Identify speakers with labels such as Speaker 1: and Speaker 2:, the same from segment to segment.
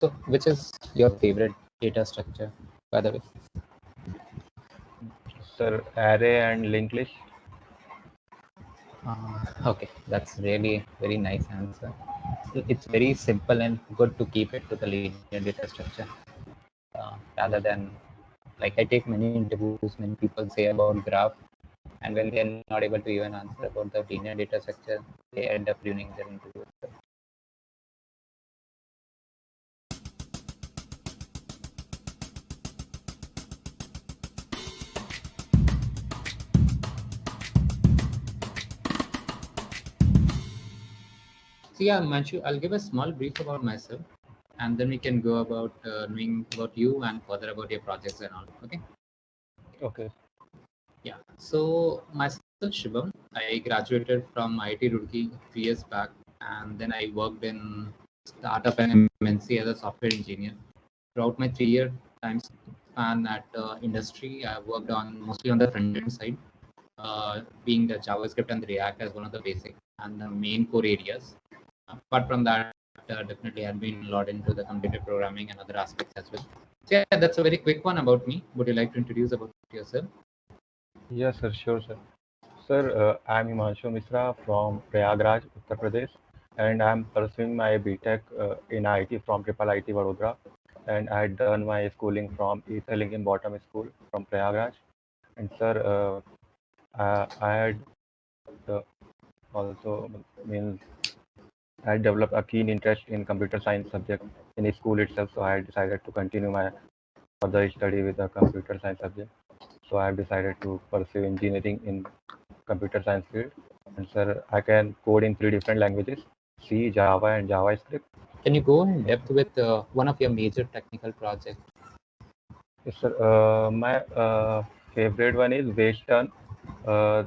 Speaker 1: So, which is your favorite data structure, by the way?
Speaker 2: Sir, array and linked list.
Speaker 1: Okay, that's really very nice answer. It's very simple and good to keep it to the linear data structure rather than like I take many interviews, many people say about graph, and when they're not able to even answer about the linear data structure, they end up ruining their interview. So yeah, Manchu, I'll give a small brief about myself, and then we can go about knowing about you and further about your projects and all. Okay.
Speaker 2: Okay.
Speaker 1: Yeah. So myself, Shubham, I graduated from IIT Roorkee 3 years back, and then I worked in startup and MNC as a software engineer. Throughout my 3 year time span at industry, I worked on mostly on the front end side, being the JavaScript and the React as one of the basic and the main core areas. Apart from that, definitely I've been a lot into the computer programming and other aspects as well. So yeah, that's a very quick one about me. Would you like to introduce about yourself?
Speaker 2: Yes, sir. Sure, sir. Sir, I'm Himanshu Mishra from Prayagraj, Uttar Pradesh, and I'm pursuing my BTech in IT from IIIT Vadodara. And I had done my schooling from East Bottom School from Prayagraj. And sir, I had also means I developed a keen interest in computer science subject in school itself. So I decided to continue my further study with the computer science subject. So I have decided to pursue engineering in computer science field. And sir, I can code in 3 different languages: C, Java, and JavaScript.
Speaker 1: Can you go in depth with one of your major technical projects?
Speaker 2: Yes, sir. My favorite one is Western, uh,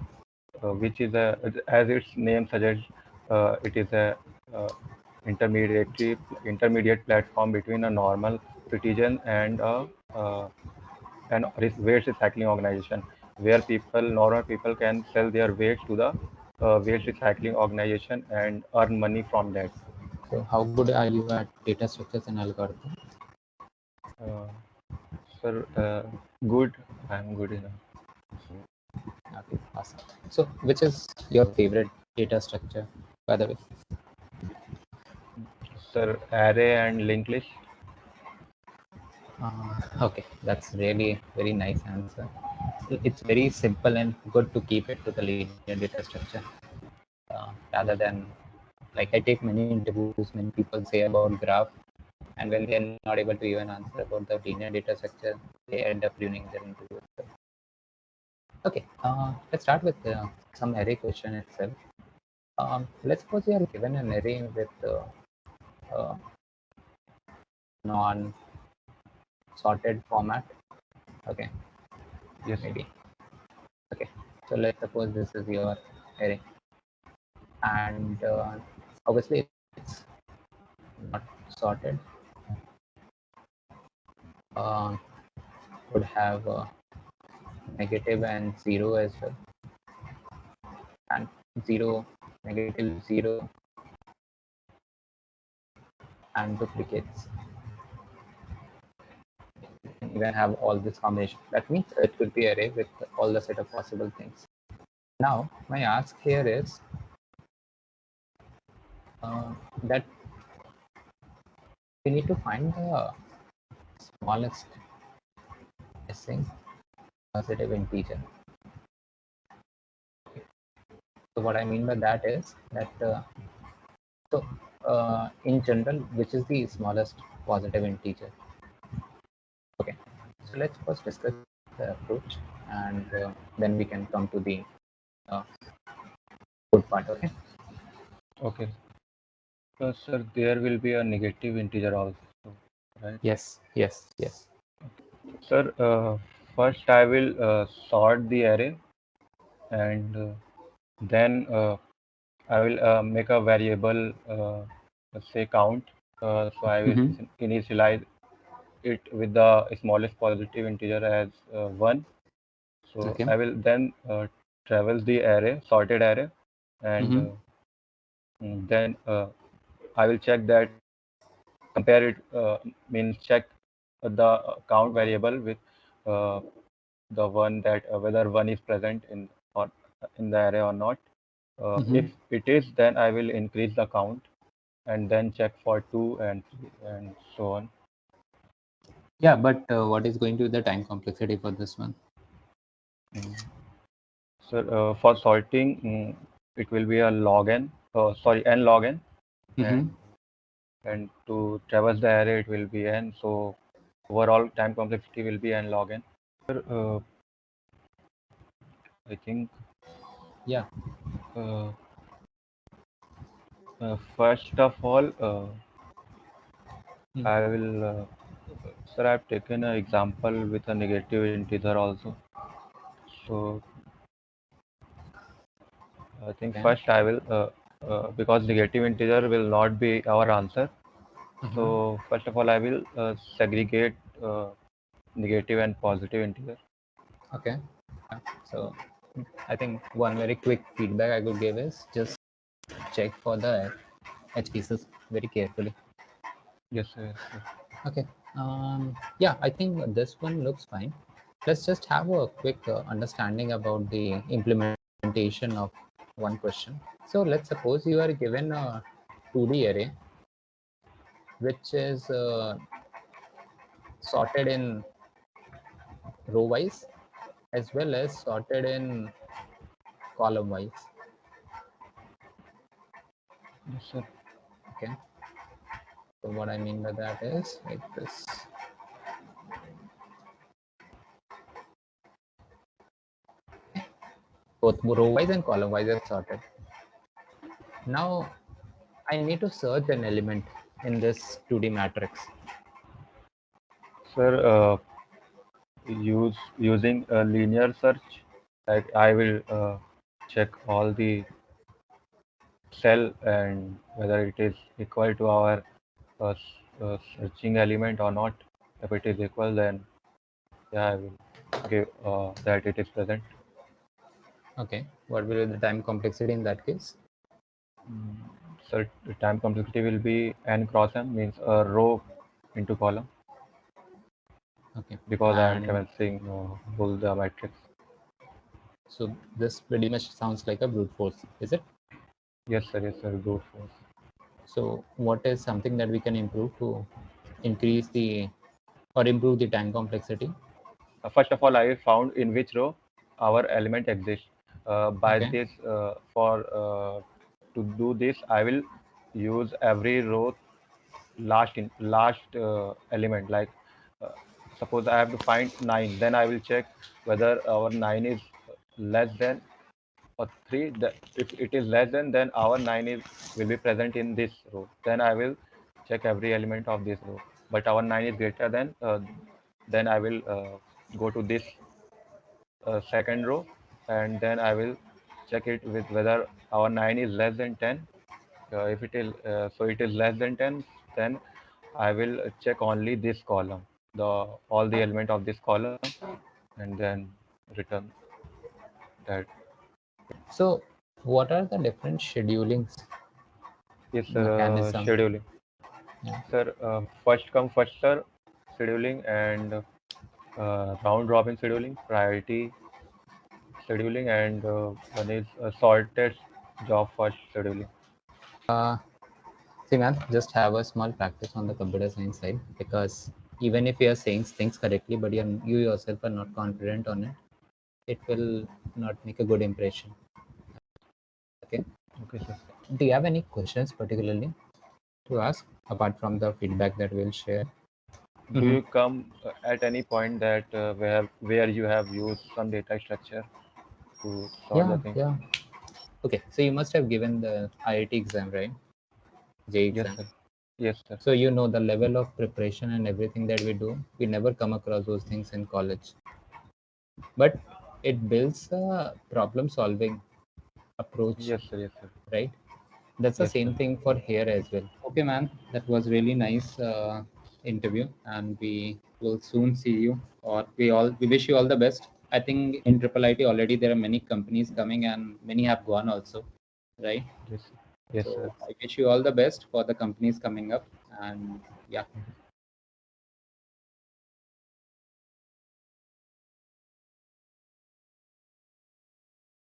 Speaker 2: which is as its name suggests, it is a uh, intermediate platform between a normal citizen and an waste recycling organization, where normal people can sell their waste to the waste recycling organization and earn money from that.
Speaker 1: So how good are you at data structures and algorithms?
Speaker 2: Uh, Sir, good. I'm good enough.
Speaker 1: Okay, awesome. So which is your favorite data structure, by the way?
Speaker 2: Sir, array and linked list.
Speaker 1: Okay, that's really very nice answer. It's very simple and good to keep it to the linear data structure rather than like I take many interviews, many people say about graph, and when they're not able to even answer about the linear data structure, they end up ruining their interview. Okay, let's start with some array question itself. Let's suppose you are given an array with uh, non-sorted format. Okay,
Speaker 2: Yes.
Speaker 1: maybe. Okay, so let's suppose this is your array, and obviously it's not sorted. Uh, would have negative and 0 as well, and 0, negative 0, and duplicates. Even have all this combination. That means it will be array with all the set of possible things. Now, my ask here is that we need to find the smallest missing positive integer. So what I mean by that is that in general, which is the smallest positive integer? Okay, so let's first discuss the approach, and then we can come to the uh, good part. Okay.
Speaker 2: Okay. Sir, there will be a negative integer also, right?
Speaker 1: Yes. Yes. Yes.
Speaker 2: Sir, first I will sort the array, and then I will make a variable, let's say count. So I will initialize it with the smallest positive integer as 1. So
Speaker 1: Okay.
Speaker 2: I will then traverse the array, sorted array, and then I will check that compare it, means check the count variable with the one that whether one is present in or in the array or not. If it is, then I will increase the count and then check for 2 and 3 and so on.
Speaker 1: Yeah, but what is going to be the time complexity for this one?
Speaker 2: So for sorting, it will be a log n, n log n, and to traverse the array it will be n. So overall time complexity will be n log n. I think.
Speaker 1: Yeah.
Speaker 2: First of all, I will. Sir, I've taken an example with a negative integer also. So I think first I will, because negative integer will not be our answer. So first of all, I will segregate negative and positive integer.
Speaker 1: Okay. So I think one very quick feedback I could give is just check for the edge cases very carefully.
Speaker 2: Yes, sir. Yes, sir.
Speaker 1: Okay. Yeah, I think this one looks fine. Let's just have a quick understanding about the implementation of one question. So let's suppose you are given a 2D array, which is sorted in row wise as well as sorted in column wise.
Speaker 2: Yes, sir.
Speaker 1: Okay. So what I mean by that is like this. Both row wise and column wise are sorted. Now I need to search an element in this 2D matrix.
Speaker 2: Sir, using a linear search, like I will check all the cell and whether it is equal to our searching element or not. If it is equal, then yeah, I will give that it is present.
Speaker 1: Okay, what will be the time complexity in that case?
Speaker 2: So the time complexity will be n cross m, means a row into column.
Speaker 1: Okay,
Speaker 2: Because I am
Speaker 1: and
Speaker 2: traversing whole the matrix.
Speaker 1: so this pretty much sounds like a brute force, is it?
Speaker 2: Yes, sir. Yes, sir. Brute force.
Speaker 1: So what is something that we can improve to increase the or improve the time complexity?
Speaker 2: First of all, I found in which row our element exists. By
Speaker 1: Okay.
Speaker 2: this, to do this, I will use every row last element. Like uh, suppose I have to find 9, then I will check whether our 9 is less than or 3. If it is less than, then our 9 is will be present in this row. Then I will check every element of this row. But our 9 is greater than, then I will go to this second row, and then I will check it with whether our 9 is less than 10. If it is so it is less than 10, then I will check only this column, the all the element of this column, and then return that.
Speaker 1: So what are the different schedulings
Speaker 2: Yes,
Speaker 1: mechanism?
Speaker 2: scheduling.
Speaker 1: Yeah.
Speaker 2: Sir, first come first serve scheduling and round robin scheduling, priority scheduling, and one is sorted job first scheduling.
Speaker 1: See, man, just have a small practice on the computer science side, because even if you are saying things correctly, but you yourself are not confident on it, it will not make a good impression. Okay.
Speaker 2: Okay, sir.
Speaker 1: Do you have any questions particularly to ask apart from the feedback that we'll share?
Speaker 2: Do you come at any point that where you have used some data structure to sort the
Speaker 1: Yeah,
Speaker 2: thing?
Speaker 1: yeah. Okay, so you must have given the IIT exam, right? J
Speaker 2: Yes,
Speaker 1: exam.
Speaker 2: sir. Yes, sir.
Speaker 1: So you know the level of preparation and everything that we do. We never come across those things in college, but it builds a problem-solving approach,
Speaker 2: Yes, sir. Yes, sir.
Speaker 1: right? That's the
Speaker 2: Yes,
Speaker 1: same
Speaker 2: sir.
Speaker 1: thing for here as well. Okay, man, that was really nice interview, and we will soon see you. Or we wish you all the best. I think in Triple IT already there are many companies coming, and many have gone also, right?
Speaker 2: Yes, sir. Yes,
Speaker 1: So
Speaker 2: sir.
Speaker 1: I wish you all the best for the companies coming up, and Yeah.